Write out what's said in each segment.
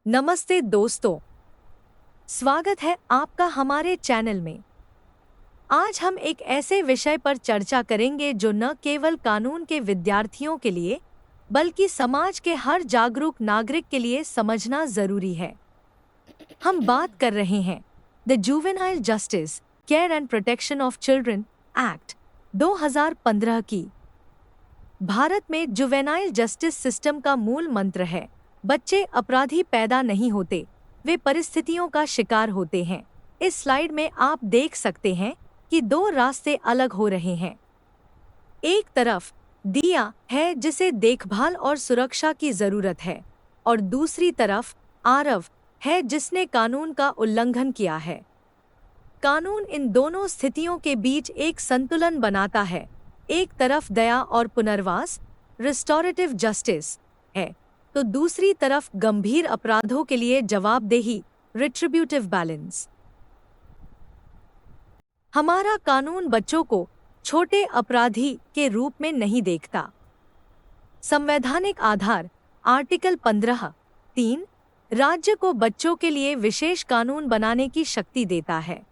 नमस्ते दोस्तों, स्वागत है आपका हमारे चैनल में। आज हम एक ऐसे विषय पर चर्चा करेंगे जो न केवल कानून के विद्यार्थियों के लिए बल्कि समाज के हर जागरूक नागरिक के लिए समझना जरूरी है। हम बात कर रहे हैं the juvenile justice care and protection of children act 2015 की। भारत में जुवेनाइल जस्टिस सिस्टम का मूल मंत्र है, बच्चे अपराधी पैदा नहीं होते, वे परिस्थितियों का शिकार होते हैं। इस स्लाइड में आप देख सकते हैं कि दो रास्ते अलग हो रहे हैं। एक तरफ दिया है जिसे देखभाल और सुरक्षा की जरूरत है, और दूसरी तरफ आरव है जिसने कानून का उल्लंघन किया है। कानून इन दोनों स्थितियों के बीच एक संतुलन बनाता है। एक तरफ दया और पुनर्वास रिस्टोरेटिव जस्टिस है, तो दूसरी तरफ गंभीर अपराधों के लिए जवाबदेही रिट्रिब्यूटिव बैलेंस। हमारा कानून बच्चों को छोटे अपराधी के रूप में नहीं देखता। संवैधानिक आधार आर्टिकल 15(3) राज्य को बच्चों के लिए विशेष कानून बनाने की शक्ति देता है।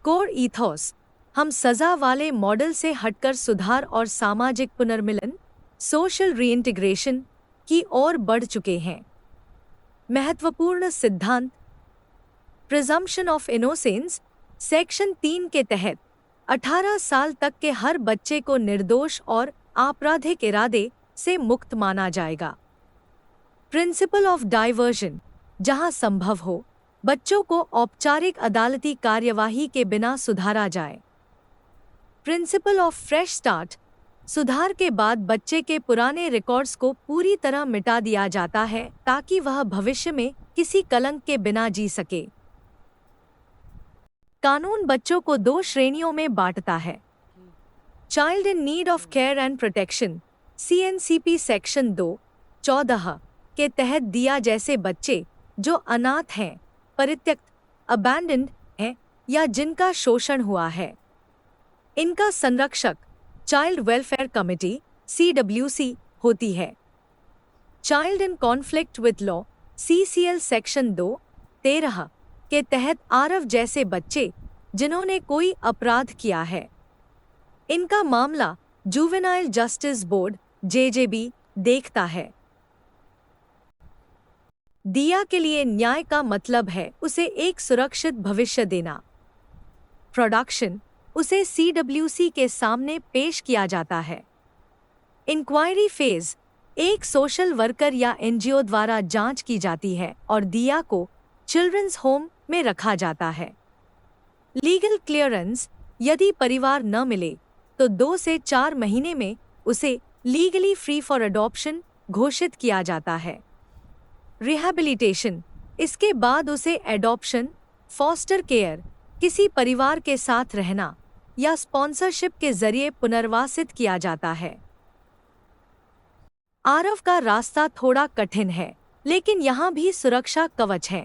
कोर ईथोस, हम सजा वाले मॉडल से हटकर सुधार और सामाजिक पुनर्मिलन सोशल रीइंटीग्रेशन की ओर बढ़ चुके हैं। महत्वपूर्ण सिद्धांत प्रिजम्पशन ऑफ इनोसेंस सेक्शन 3 के तहत 18 साल तक के हर बच्चे को निर्दोष और आपराधिक इरादे से मुक्त माना जाएगा। प्रिंसिपल ऑफ डाइवर्जन, जहां संभव हो बच्चों को औपचारिक अदालती कार्यवाही के बिना सुधारा जाए। प्रिंसिपल ऑफ फ्रेश स्टार्ट, सुधार के बाद बच्चे के पुराने रिकॉर्ड्स को पूरी तरह मिटा दिया जाता है ताकि वह भविष्य में किसी कलंक के बिना जी सके। कानून बच्चों को दो श्रेणियों में बांटता है। Child in need of care and protection CNCP section 2(14) के तहत दिया जैसे बच्चे जो अनाथ हैं, परित्यक्त अबैंडन्ड हैं या जिनका शोषण हुआ है। इनका संरक्षक चाइल्ड वेलफेयर कमेटी CWC होती है। Child in conflict with law CCL section 2(13) के तहत आरव जैसे बच्चे जिन्होंने कोई अपराध किया है। इनका मामला जुवेनाइल जस्टिस बोर्ड JJB देखता है। दिया के लिए न्याय का मतलब है उसे एक सुरक्षित भविष्य देना। प्रोडक्शन, उसे CWC के सामने पेश किया जाता है। इंक्वायरी फेज, एक सोशल वर्कर या NGO द्वारा जांच की जाती है और दिया को चिल्ड्रंस होम में रखा जाता है। लीगल क्लियरेंस, यदि परिवार न मिले तो 2 से 4 महीने में उसे लीगली फ्री फॉर अडॉप्शन घोषित किया जाता है। रिहैबिलिटेशन, इसके बाद उसे एडॉप्शन, फॉस्टर केयर, किसी परिवार के साथ रहना या स्पॉन्सरशिप के जरिए पुनर्वासित किया जाता है। आरव का रास्ता थोड़ा कठिन है, लेकिन यहाँ भी सुरक्षा कवच है।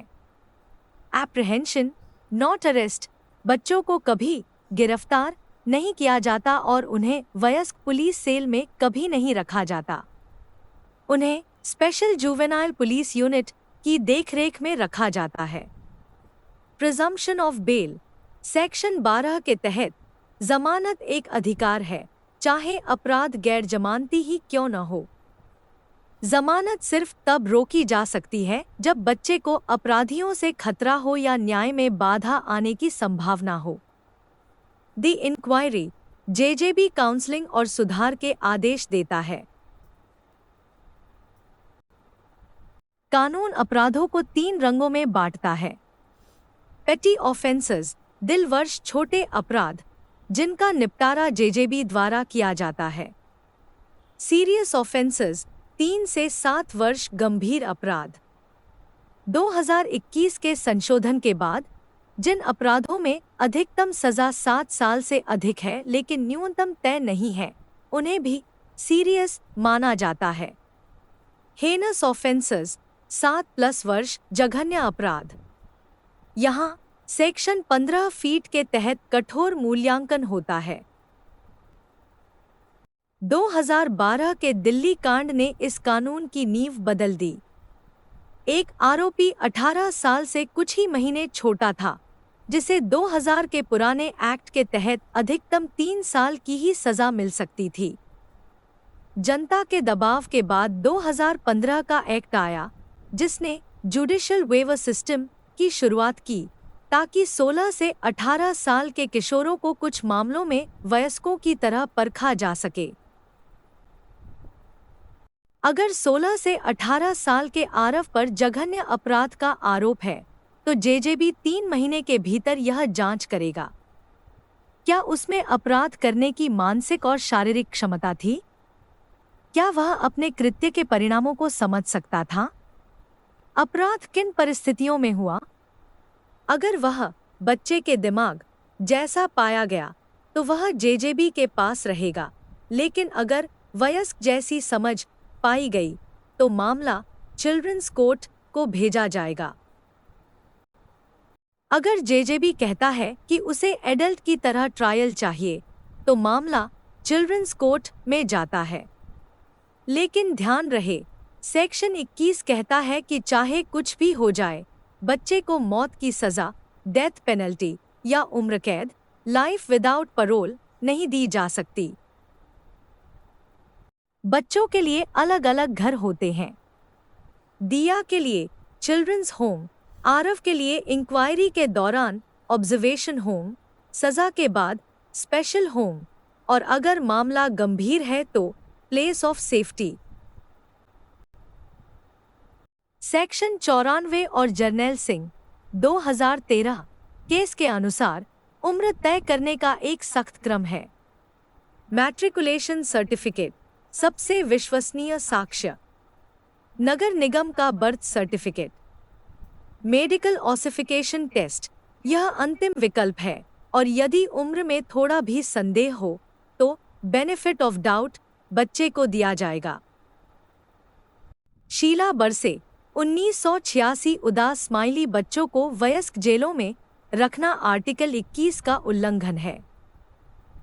एप्रिहेंशन नॉट अरेस्ट, बच्चों को कभी गिरफ्तार नहीं किया जाता और उन्हें वयस्क पुलिस सेल में कभी नहीं रखा जाता। उन्हें स्पेशल जुवेनाइल पुलिस यूनिट की देखरेख में रखा जाता है। प्रिजम्पशन ऑफ बेल सेक्शन 12 के तहत जमानत एक अधिकार है, चाहे अपराध गैर जमानती ही क्यों न हो। जमानत सिर्फ तब रोकी जा सकती है जब बच्चे को अपराधियों से खतरा हो या न्याय में बाधा आने की संभावना हो। द इंक्वायरी JJB काउंसलिंग और सुधार के आदेश देता है। कानून अपराधों को 3 रंगों में बांटता है। पेटी ऑफेंसेस, दिलवर्ष छोटे अपराध जिनका निपटारा JJB द्वारा किया जाता है। सीरियस ऑफेंसेस, 3 से 7 वर्ष गंभीर अपराध। 2021 के संशोधन के बाद जिन अपराधों में अधिकतम सजा 7 साल से अधिक है लेकिन न्यूनतम तय नहीं है, उन्हें भी सीरियस माना जाता है। हेनस ऑफेंसेस, 7+ वर्ष जघन्य अपराध। यहाँ सेक्शन 15 फीट के तहत कठोर मूल्यांकन होता है। 2012 के दिल्ली कांड ने इस कानून की नींव बदल दी। एक आरोपी 18 साल से कुछ ही महीने छोटा था, जिसे 2000 के पुराने एक्ट के तहत अधिकतम 3 साल की ही सजा मिल सकती थी। जनता के दबाव के बाद 2015 का एक्ट आया, जिसने जुडिशियल वेवर सिस्टम की शुरुआत की, ताकि 16 से 18 साल के किशोरों को कुछ मामलों में वयस्कों की तरह परखा जा सके। अगर 16 से 18 साल के आरोप पर जघन्य अपराध का आरोप है, तो जेजेबी 3 महीने के भीतर यह जांच करेगा क्या उसमें अपराध करने की मानसिक और शारीरिक क्षमता थी, क्या वह अपने कृत्य के परिणामों को समझ सकता था, अपराध किन परिस्थितियों में हुआ। अगर वह बच्चे के दिमाग जैसा पाया गया तो वह जेजेबी के पास रहेगा, लेकिन अगर वयस्क जैसी समझ पाई गई तो मामला चिल्ड्रंस कोर्ट को भेजा जाएगा। अगर जेजेबी कहता है कि उसे एडल्ट की तरह ट्रायल चाहिए, तो मामला चिल्ड्रंस कोर्ट में जाता है। लेकिन ध्यान रहे, सेक्शन 21 कहता है कि चाहे कुछ भी हो जाए, बच्चे को मौत की सजा, डेथ पेनल्टी या उम्र कैद, लाइफ विदाउट पैरोल नहीं दी जा सकती। बच्चों के लिए अलग अलग घर होते हैं। दिया के लिए चिल्ड्रंस होम, आरव के लिए इंक्वायरी के दौरान ऑब्जर्वेशन होम, सजा के बाद स्पेशल होम, और अगर मामला गंभीर है तो प्लेस ऑफ सेफ्टी। सेक्शन 94 और जर्नैल सिंह 2013 केस के अनुसार उम्र तय करने का एक सख्त क्रम है। मैट्रिकुलेशन सर्टिफिकेट सबसे विश्वसनीय साक्ष्य, नगर निगम का birth certificate, medical ossification test यह अंतिम विकल्प है, और यदि उम्र में थोड़ा भी संदेह हो तो बेनिफिट ऑफ डाउट बच्चे को दिया जाएगा। शीला बरसे 1986 उदास स्माइली बच्चों को वयस्क जेलों में रखना आर्टिकल 21 का उल्लंघन है।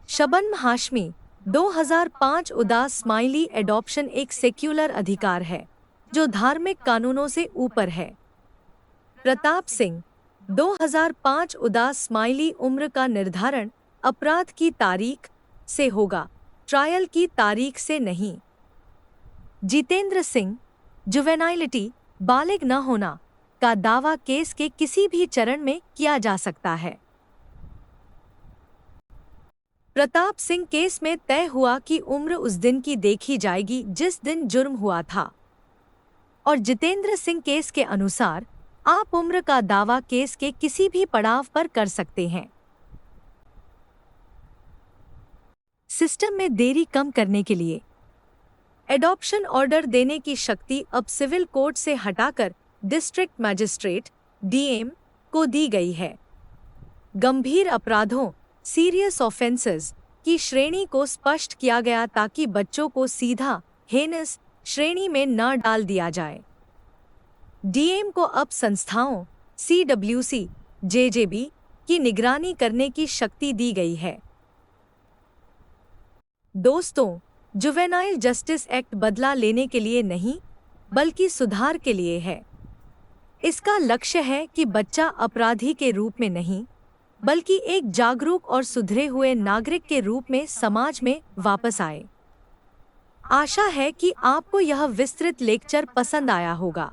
शबनम हाशमी 2005 उदास स्माइली एडॉप्शन एक सेक्युलर अधिकार है जो धार्मिक कानूनों से ऊपर है। प्रताप सिंह 2005 उदास स्माइली उम्र का निर्धारण अपराध की तारीख से होगा, ट्रायल की तारीख से नहीं। जितेंद्र सिंह जुवेनाइलिटी बालिग न होना का दावा केस के किसी भी चरण में किया जा सकता है। प्रताप सिंह केस में तय हुआ कि उम्र उस दिन की देखी जाएगी जिस दिन जुर्म हुआ था, और जितेंद्र सिंह केस के अनुसार आप उम्र का दावा केस के किसी भी पड़ाव पर कर सकते हैं। सिस्टम में देरी कम करने के लिए एडॉप्शन ऑर्डर देने की शक्ति अब सिविल कोर्ट से हटाकर डिस्ट्रिक्ट मैजिस्ट्रेट डीएम को दी गई है। गंभीर अपराधों सीरियस ऑफेंसेस की श्रेणी को स्पष्ट किया गया ताकि बच्चों को सीधा हेनस श्रेणी में न डाल दिया जाए। डीएम को अब संस्थाओं सीडब्ल्यूसी, जेजेबी की निगरानी करने की शक्ति दी गई है। दोस्तों, जुवेनाइल जस्टिस एक्ट बदला लेने के लिए नहीं, बल्कि सुधार के लिए है। इसका लक्ष्य है कि बच्चा अपराधी के रूप में नहीं, बल्कि एक जागरूक और सुधरे हुए नागरिक के रूप में समाज में वापस आए। आशा है कि आपको यह विस्तृत लेक्चर पसंद आया होगा।